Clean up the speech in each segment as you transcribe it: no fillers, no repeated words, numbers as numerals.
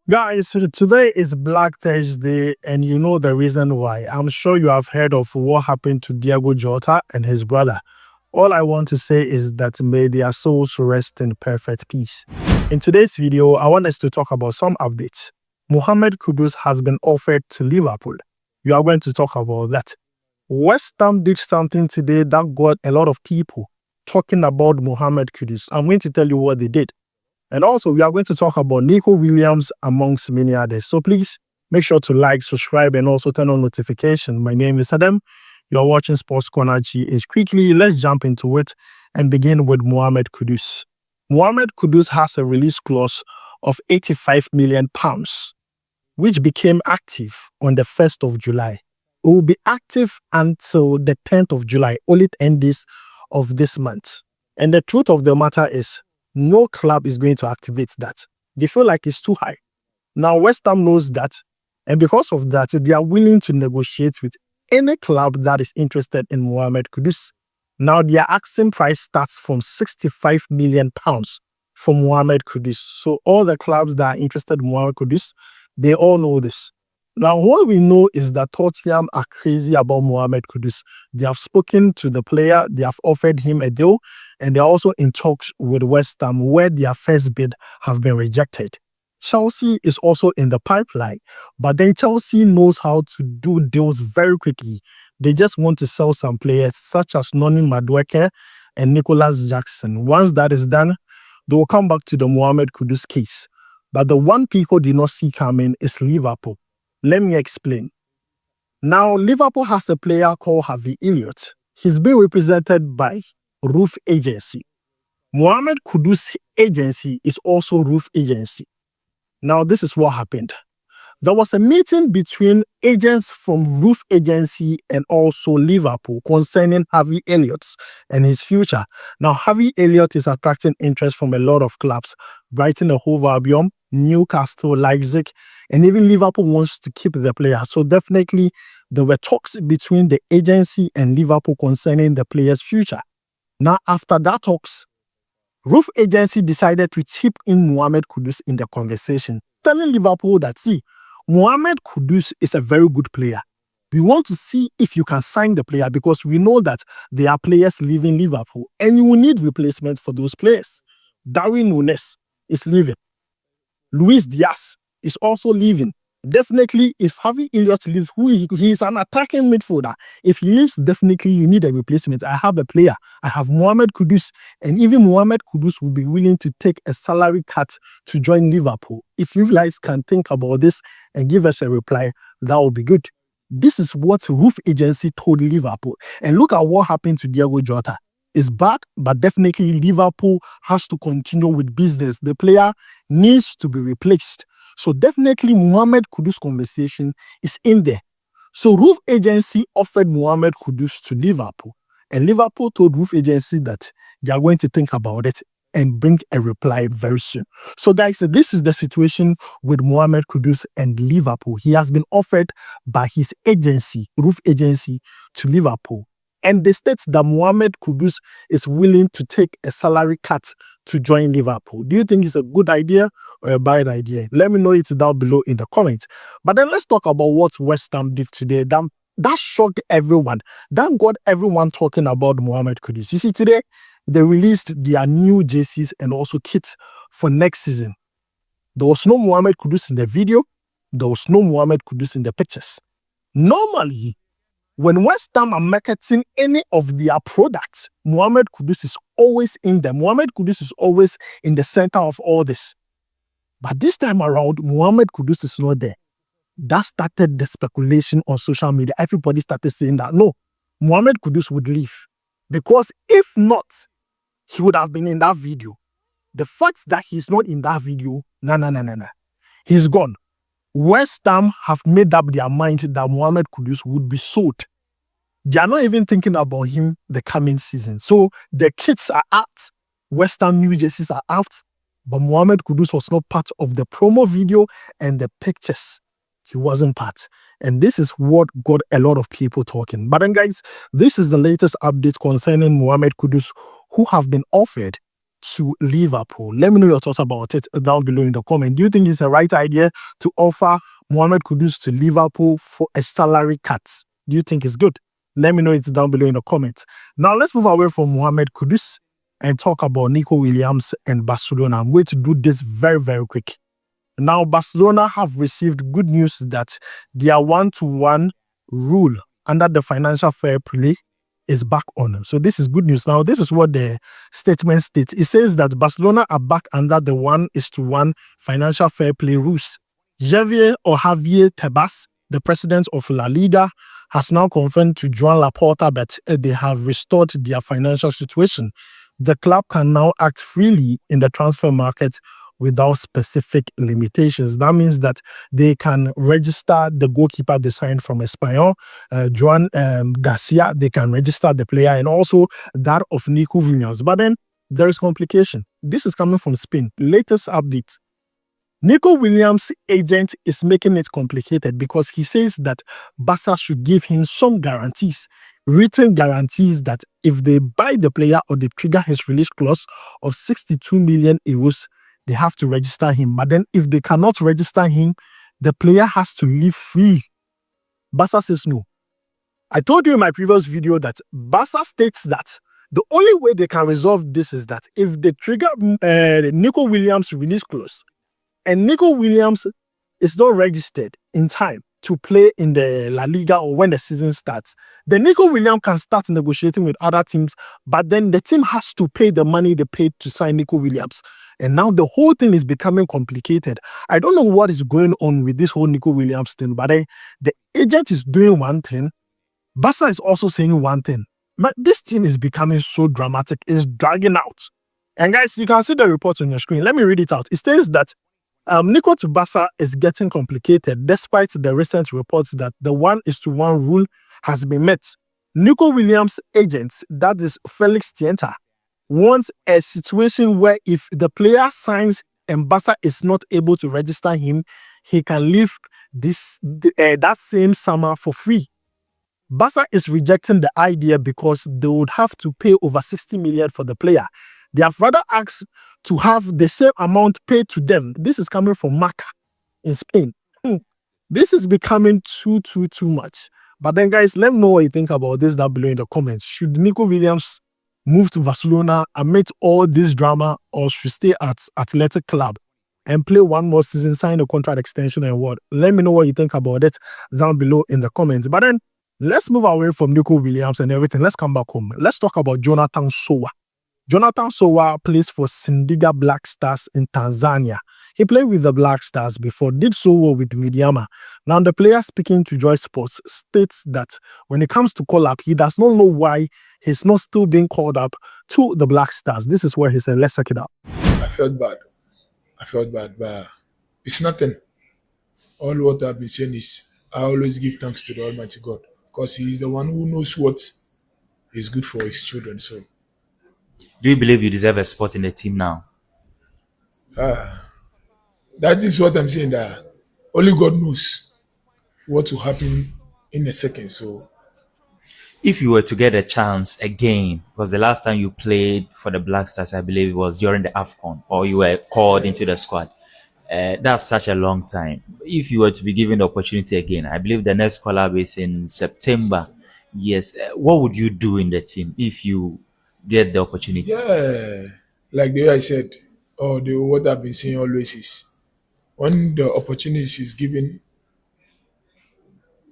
Guys, today is Black Thursday, and you know the reason why. I'm sure you have heard of what happened to Diego Jota and his brother. All I want to say is that may their souls rest in perfect peace. In today's video, I want us to talk about some updates. Mohammed Kudus has been offered to Liverpool. We are going to talk about that. West Ham did something today that got a lot of people talking about Mohammed Kudus. I'm going to tell you what they did. And also, we are going to talk about Nico Williams amongst many others. So please make sure to like, subscribe, and also turn on notification. My name is Adam. You are watching SportsCornerGH. Quickly, let's jump into it and begin with Mohammed Kudus. Mohammed Kudus has a release clause of £85 million, which became active on the 1st of July. It will be active until the 10th of July, only 10 days of this month. And the truth of the matter is, no club is going to activate that. They feel like it's too high. Now, West Ham knows that, and because of that, they are willing to negotiate with any club that is interested in Mohammed Kudus. Now, their asking price starts from £65 million for Mohammed Kudus. So all the clubs that are interested in Mohammed Kudus, they all know this. Now, what we know is that Tottenham are crazy about Mohammed Kudus. They have spoken to the player, they have offered him a deal, and they're also in talks with West Ham where their first bid have been rejected. Chelsea is also in the pipeline, but then Chelsea knows how to do deals very quickly. They just want to sell some players such as Noni Madueke and Nicholas Jackson. Once that is done, they will come back to the Mohammed Kudus case. But the one people did not see coming is Liverpool. Let me explain. Now, Liverpool has a player called Harvey Elliott. He's being represented by Roof Agency. Mohammed Kudus' agency is also Roof Agency. Now, this is what happened. There was a meeting between agents from Roof Agency and also Liverpool concerning Harvey Elliott and his future. Now, Harvey Elliott is attracting interest from a lot of clubs. Brighton and Hove Albion, Newcastle, Leipzig, and even Liverpool wants to keep the player. So definitely there were talks between the agency and Liverpool concerning the player's future. Now, after that talks, Roof Agency decided to chip in Mohammed Kudus in the conversation, telling Liverpool that, see, Mohammed Kudus is a very good player. We want to see if you can sign the player because we know that there are players leaving Liverpool and you will need replacements for those players. Darwin Núñez is leaving. Luis Diaz is also leaving. Definitely, if Harvey Elliott leaves, he is an attacking midfielder. If he leaves, definitely you need a replacement. I have a player. I have Mohammed Kudus, and even Mohammed Kudus will be willing to take a salary cut to join Liverpool. If you guys can think about this and give us a reply, that would be good. This is what Roof Agency told Liverpool. And look at what happened to Diego Jota. It's bad, but definitely Liverpool has to continue with business. The player needs to be replaced. So definitely Mohammed Kudus conversation is in there. So Roof Agency offered Mohammed Kudus to Liverpool. And Liverpool told Roof Agency that they are going to think about it and bring a reply very soon. So guys, this is the situation with Mohammed Kudus and Liverpool. He has been offered by his agency, Roof Agency, to Liverpool. And they state that Mohammed Kudus is willing to take a salary cut to join Liverpool. Do you think it's a good idea or a bad idea? Let me know it down below in the comments. But then let's talk about what West Ham did today. That shocked everyone. That got everyone talking about Mohammed Kudus. You see, today they released their new jerseys and also kits for next season. There was no Mohammed Kudus in the video. There was no Mohammed Kudus in the pictures. Normally, when West Ham are marketing any of their products, Mohammed Kudus is always in them. Mohammed Kudus is always in the center of all this. But this time around, Mohammed Kudus is not there. That started the speculation on social media. Everybody started saying that, no, Mohammed Kudus would leave. Because if not, he would have been in that video. The fact that he's not in that video, no. He's gone. West Ham have made up their mind that Mohammed Kudus would be sold. They are not even thinking about him the coming season. So the kits are out. West Ham new jerseys are out. But Mohammed Kudus was not part of the promo video and the pictures. He wasn't part. And this is what got a lot of people talking. But then guys, this is the latest update concerning Mohammed Kudus, who have been offered to Liverpool. Let me know your thoughts about it down below in the comment. Do you think it's the right idea to offer Mohammed Kudus to Liverpool for a salary cut? Do you think it's good? Let me know it down below in the comments. Now let's move away from Mohammed Kudus and talk about Nico Williams and Barcelona. I'm going to do this very, very quick. Now, Barcelona have received good news that their 1-to-1 rule under the financial fair play is back on. So this is good news. Now, this is what the statement states. It says that Barcelona are back under the 1:1 financial fair play rules. Javier Tebas, the president of La Liga, has now confirmed to Joan Laporta that they have restored their financial situation. The club can now act freely in the transfer market without specific limitations. That means that they can register the goalkeeper they signed from Espanyol, Joan Garcia. They can register the player and also that of Nico Williams. But then there is complication. This is coming from Spain. Latest update. Nico Williams' agent is making it complicated because he says that Barca should give him some guarantees, written guarantees that if they buy the player or they trigger his release clause of 62 million euros, they have to register him. But then if they cannot register him, the player has to leave free. Barca says no. I told you in my previous video that Barca states that the only way they can resolve this is that if they trigger Nico Williams' release clause, and Nico Williams is not registered in time to play in the La Liga or when the season starts, then Nico Williams can start negotiating with other teams, but then the team has to pay the money they paid to sign Nico Williams. And now the whole thing is becoming complicated. I don't know what is going on with this whole Nico Williams thing, but the agent is doing one thing, Barca is also saying one thing. But this thing is becoming so dramatic, it's dragging out. And guys, you can see the report on your screen. Let me read it out. It says that Nico to Barca is getting complicated despite the recent reports that the 1:1 rule has been met. Nico Williams' agent, that is Felix Tienta, wants a situation where if the player signs and Barca is not able to register him, he can leave that same summer for free. Barca is rejecting the idea because they would have to pay over 60 million for the player. They have rather asked to have the same amount paid to them. This is coming from Marca in Spain. This is becoming too much. But then, guys, let me know what you think about this down below in the comments. Should Nico Williams move to Barcelona amid all this drama, or should stay at Athletic Club and play one more season, sign a contract extension and what? Let me know what you think about it down below in the comments. But then, let's move away from Nico Williams and everything. Let's come back home. Let's talk about Jonathan Sowah. Jonathan Sowah plays for Singida Black Stars in Tanzania. He played with the Black Stars before, did so well with Midyama. Now, the player speaking to Joy Sports states that when it comes to call-up, he does not know why he's not still being called up to the Black Stars. This is where he said, let's check it out. I felt bad, but it's nothing. All what I've been saying is I always give thanks to the Almighty God because He is the one who knows what is good for His children. So, do you believe you deserve a spot in the team now? That is what I'm saying, that only God knows what will happen in a second. So, if you were to get a chance again, because the last time you played for the Black Stars, I believe it was during the AFCON, or you were called into the squad. That's such a long time. If you were to be given the opportunity again, I believe the next collab is in September. Yes. What would you do in the team if you get the opportunity? Yeah, like the way I said, or what I've been saying always is, when the opportunity is given,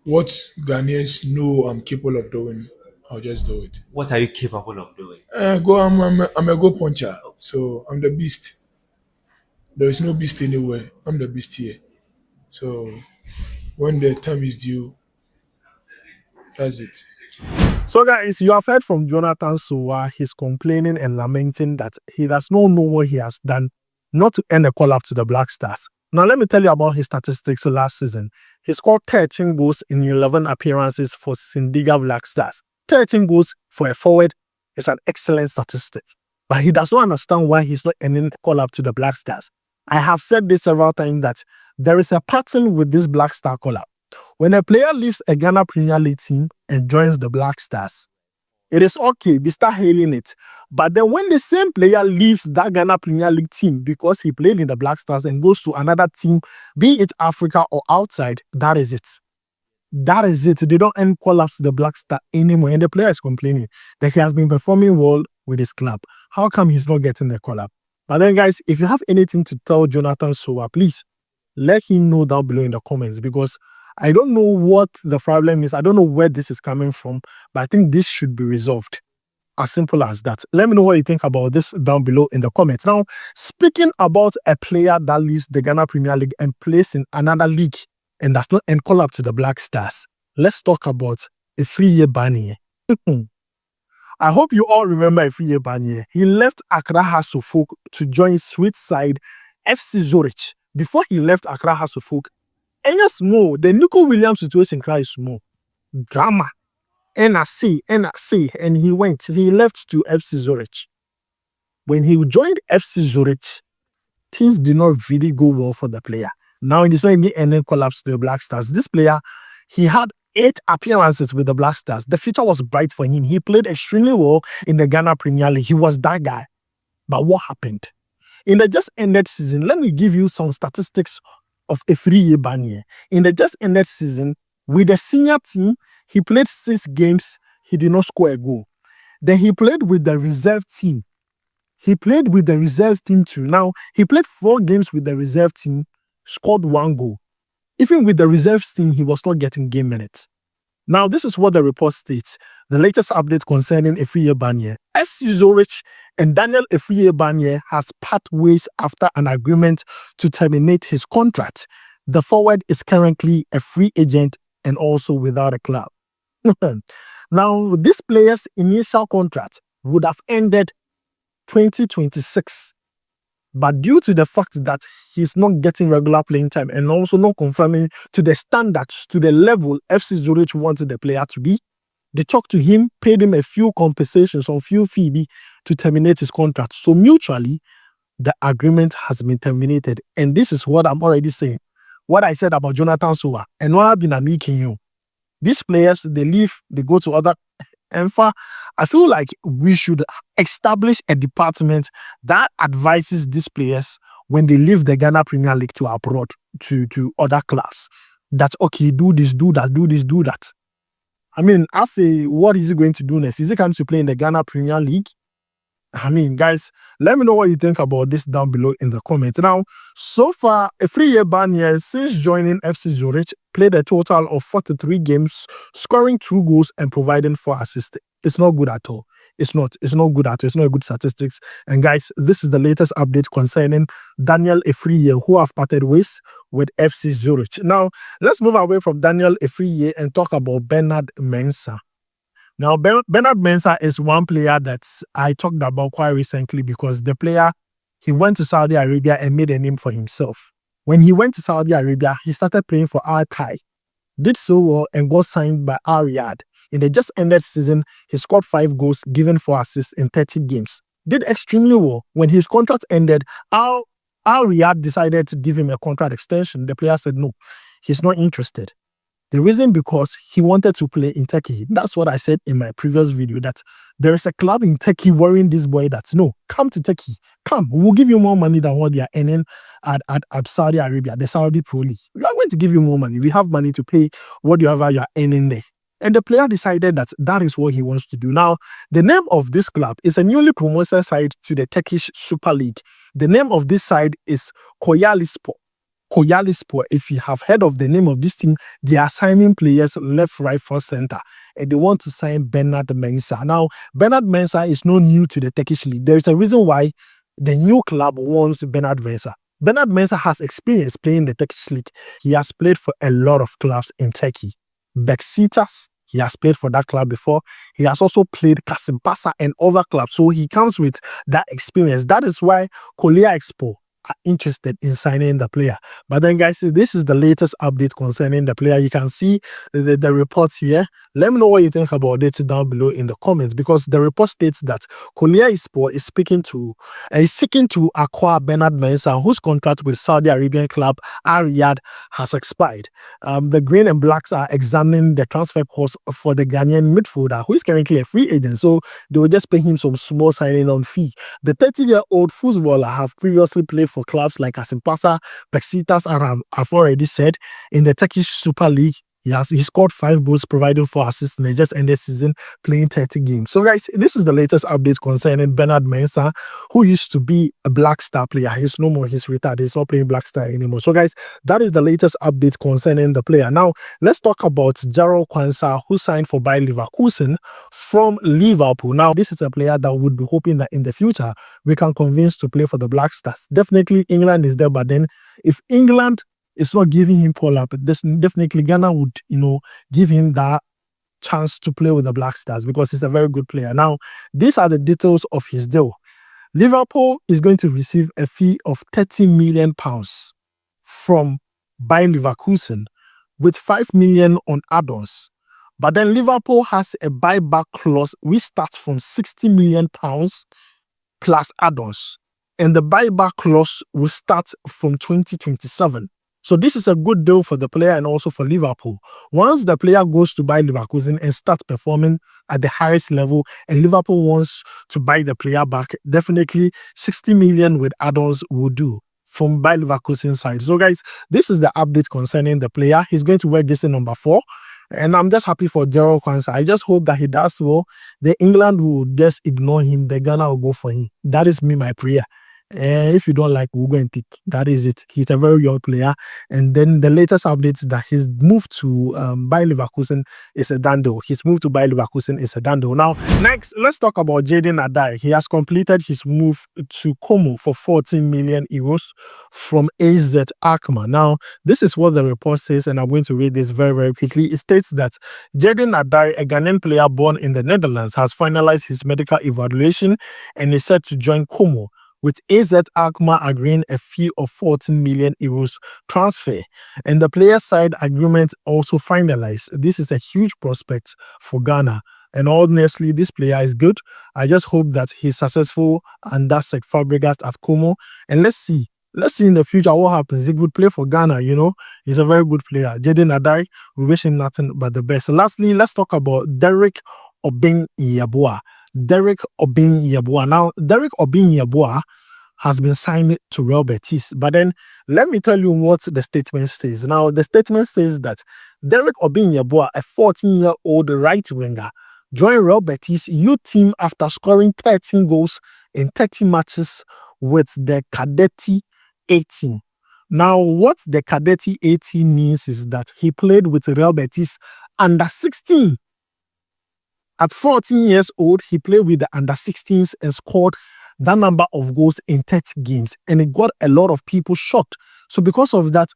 what Ghanaians know I'm capable of doing, I'll just do it. What are you capable of doing? I'm a goal puncher, so I'm the beast. There is no beast anywhere. I'm the beast here. So when the time is due, that's it. So guys, you have heard from Jonathan Sowah. He's complaining and lamenting that he does not know what he has done not to end a call-up to the Black Stars. Now, let me tell you about his statistics last season. He scored 13 goals in 11 appearances for Singida Black Stars. 13 goals for a forward is an excellent statistic. But he does not understand why he's not ending a call-up to the Black Stars. I have said this several times that there is a pattern with this Black Star call-up. When a player leaves a Ghana Premier League team and joins the Black Stars, It is okay. They start hailing it. But then when the same player leaves that Ghana Premier League team because he played in the Black Stars and goes to another team, be it Africa or outside, that is it. That is it. They don't end collapse to the Black Star anymore. And the player is complaining that he has been performing well with his club. How come he's not getting the call up? But then, guys, if you have anything to tell Jonathan Sowah, please let him know down below in the comments, because I don't know what the problem is. I don't know where this is coming from, but I think this should be resolved. As simple as that. Let me know what you think about this down below in the comments. Now, speaking about a player that leaves the Ghana Premier League and plays in another league and does not end call up to the Black Stars, let's talk about Afriyie Barnieh. I hope you all remember Afriyie Barnieh. He left Accra Hasselhoff to join Swiss side FC Zurich. Before he left Accra Hasselhoff, and yes, more the Nico Williams situation cries small drama. NRC, and he left to FC Zurich. When he joined FC Zurich, things did not really go well for the player. Now, it is not even any collapse to the Black Stars. This player, he had 8 appearances with the Black Stars. The future was bright for him. He played extremely well in the Ghana Premier League. He was that guy. But what happened? In the just ended season, let me give you some statistics of Afriyie Barnieh. In the just ended season, with the senior team, he played 6 games. He did not score a goal. Then he played with the reserve team. He played with the reserve team too. Now, he played 4 games with the reserve team, scored 1 goal. Even with the reserve team, he was not getting game minutes. Now, this is what the report states. The latest update concerning Afriyie Barnieh. FC Zurich and Daniel Afriyie Barnieh has parted ways after an agreement to terminate his contract. The forward is currently a free agent and also without a club. Now, this player's initial contract would have ended 2026. But due to the fact that he's not getting regular playing time and also not confirming to the standards, to the level FC Zurich wanted the player to be, they talked to him, paid him a few compensations or few fee to terminate his contract. So mutually, the agreement has been terminated. And this is what I'm already saying. What I said about Jonathan Sowah and what I've been making you. These players, they leave, they go to other. And I feel like we should establish a department that advises these players when they leave the Ghana Premier League to abroad, to other clubs. That, okay, do this, do that, do this, do that. I mean, I say, what is he going to do next? Is he coming to play in the Ghana Premier League? I mean, guys, let me know what you think about this down below in the comments. Now, so far, Afriyie Barnieh, since joining FC Zurich, played a total of 43 games, scoring 2 goals and providing 4 assists. It's not good at all. It's not good at all. It's not good statistics. And guys, this is the latest update concerning Daniel Afriyie, who have parted ways with FC Zurich. Now, let's move away from Daniel Afriyie and talk about Bernard Mensah. Now, Bernard Mensah is one player that I talked about quite recently, because the player, he went to Saudi Arabia and made a name for himself. When he went to Saudi Arabia, he started playing for Al Khai, did so well and got signed by Al Riyadh. In the just ended season, he scored 5 goals, given 4 assists in 30 games. Did extremely well. When his contract ended, Al Riyadh decided to give him a contract extension. The player said no, he's not interested. The reason, because he wanted to play in Turkey. That's what I said in my previous video, that there is a club in Turkey worrying this boy that, no, come to Turkey. Come, we'll give you more money than what they are earning at Saudi Arabia, the Saudi Pro League. We are going to give you more money. We have money to pay whatever you are earning there. And the player decided that that is what he wants to do. Now, the name of this club is a newly promoted side to the Turkish Super League. The name of this side is Kocaelispor. Kocaelispor, if you have heard of the name of this team, they are signing players left, right, front, center. And they want to sign Bernard Mensah. Now, Bernard Mensah is not new to the Turkish league. There is a reason why the new club wants Bernard Mensah. Bernard Mensah has experience playing the Turkish league. He has played for a lot of clubs in Turkey. Besiktas, he has played for that club before. He has also played Kasımpaşa and other clubs. So he comes with that experience. That is why Kocaelispor are interested in signing the player. But then, guys, this is the latest update concerning the player. You can see the reports here. Let me know what you think about it down below in the comments, because the report states that Konya Sport is seeking to acquire Bernard Mensah, whose contract with Saudi Arabian club Al has expired. The Green and Blacks are examining the transfer cost for the Ghanaian midfielder, who is currently a free agent, so they will just pay him some small signing on fee. The 30-year-old footballer have previously played for clubs like Asimpasa, Besiktas, and I've already said, in the Turkish Super League. He scored 5 goals, providing 4 assists, and he just ended the season playing 30 games. So, guys, this is the latest update concerning Bernard Mensah, who used to be a Black Star player. He's no more. He's retired. He's not playing Black Star anymore. So, guys, that is the latest update concerning the player. Now, let's talk about Gerald Kansa, who signed for Bayer Leverkusen from Liverpool. Now, this is a player that would be hoping that in the future we can convince to play for the Black Stars. Definitely, England is there, but then if England it's not giving him call-up, definitely Ghana would, give him that chance to play with the Black Stars, because he's a very good player. Now, these are the details of his deal. Liverpool is going to receive a fee of £30 million from Bayer Leverkusen, with £5 million on add-ons. But then Liverpool has a buyback clause which starts from £60 million plus add-ons. And the buyback clause will start from 2027. So this is a good deal for the player and also for Liverpool. Once the player goes to Bayer Leverkusen and starts performing at the highest level, and Liverpool wants to buy the player back, definitely 60 million with add-ons will do from Bayer Leverkusen side. So, guys, this is the update concerning the player. He's going to wear this in number 4. And I'm just happy for Gerald Kansa. I just hope that he does well. The England will just ignore him. The Ghana will go for him. That is my prayer. If you don't like, we'll go and pick. That is it. He's a very young player. And then the latest updates that his move to Bayer Leverkusen is a done deal. His move to Bayer Leverkusen is a done deal. Now, next, let's talk about Jaden Adai. He has completed his move to Como for 14 million euros from AZ Alkmaar. Now, this is what the report says, and I'm going to read this very, very quickly. It states that Jaden Adai, a Ghanaian player born in the Netherlands, has finalized his medical evaluation and is set to join Como, with AZ Alkmaar agreeing a fee of 14 million euros transfer. And the player side agreement also finalized. This is a huge prospect for Ghana. And honestly, this player is good. I just hope that he's successful under Sek Fabregas at Como. And let's see in the future what happens. He could play for Ghana, He's a very good player. Jaden Adai, we wish him nothing but the best. Lastly, let's talk about Oin Yaba. Now, Oin Yaba has been signed to Real Betis. But then, let me tell you what the statement says. Now, the statement says that Oin Yaba, a 14-year-old right winger, joined Real Betis youth team after scoring 13 goals in 30 matches with the Cadetti 18. Now, what the Cadetti 18 means is that he played with Real Betis under 16. At 14 years old, he played with the under-16s and scored that number of goals in 30 games. And it got a lot of people shocked. So because of that,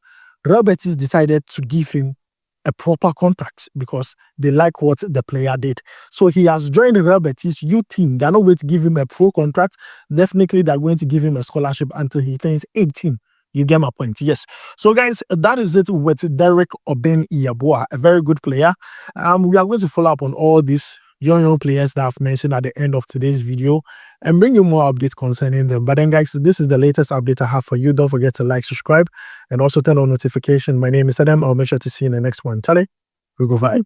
Real Betis decided to give him a proper contract because they like what the player did. So he has joined the Real Betis youth team. They're not going to give him a pro contract. Definitely, they're going to give him a scholarship until he turns 18. You get my point? Yes. So, guys, that is it with Oin Yaba, a very good player. We are going to follow up on all these young players that I've mentioned at the end of today's video and bring you more updates concerning them. But then, guys, this is the latest update I have for you. Don't forget to like, subscribe, and also turn on notification. My name is Adam. I'll make sure to see you in the next one. Charlie, we go vibe.